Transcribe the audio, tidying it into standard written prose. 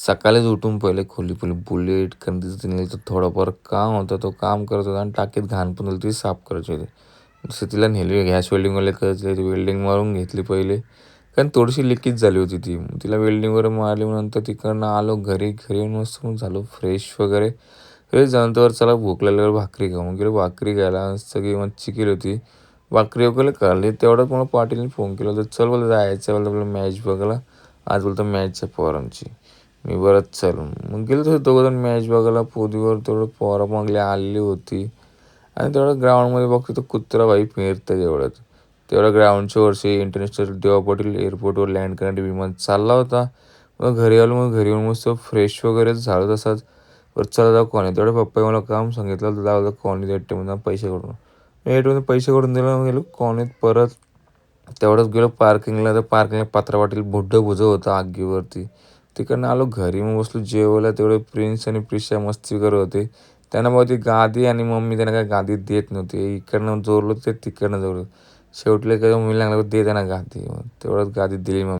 सकाळीच उठून पहिले खोली पहिले बुलेट कारण तिथं नेलं तर थोडंफार काम होतं तो काम करत होता आणि टाकीत घाण पण होती ती साफ करायची होती. जसं तिला नेली गॅस वेल्डिंगवाले करायचे ती वेल्डिंग मारून घेतली पहिले कारण थोडीशी लिकेज झाली होती ती. तिला वेल्डिंग वगैरे मारली मग नंतर तिकडनं आलो घरी येऊन मस्त मग झालो फ्रेश वगैरे. फ्रेश झाल्यानंतर चला भूक लागल्यावर भाकरी खाऊ गेलो भाकरी खायला सगळी मच्छी केली होती. भाकरी वगैरे खाल्ली तेवढ्यात मला पाटीलने फोन केला होता चल बोलतो जायचं बोलतो आपलं मॅच बघायला. आज बोलतो मॅच आहे पोरांची. मी बरंच चल मग गेलो तसं दोघंजण मॅच बघायला पोदीवर तेवढं पोरं मागली आलेली होती. आणि तेवढं ग्राउंडमध्ये बघतो तो कुत्रा भाई फिरतं एवढ्यात. तेवढ्या ग्राउंडच्या वर्षी इंटरनॅशनल देवा पाटील एअरपोर्टवर लँड करण्यासाठी विमान चालला होता. मग घरी आलो मग घरी येऊन मस्त फ्रेश वगैरे झालं तसाच. बरं चला जाऊ कॉलनी तेवढ्या पप्पाने मला काम सांगितलं तर जाऊ कॉलनीत ATM पैसे काढून. ATM पैसे काढून दिलं गेलो कॉलनीत परत. तेवढंच गेलो पार्किंगला तर पार्किंगला पत्रा पाटील बुड्ढं बुजं होतं आगीवरती. तिकडनं आलो घरी मग बसलो जेवायला तेवढे प्रिन्स आणि प्रिशा मस्ती करत होते. त्यांना मग ती गादी आणि मम्मी त्यांना काय गादी देत नव्हती इकडनं जोरलो ते तिकडनं जोरलो. शेवटले काय मम्मीला लागलं दे त्यांना गादी तेवढंच गादी दिली मग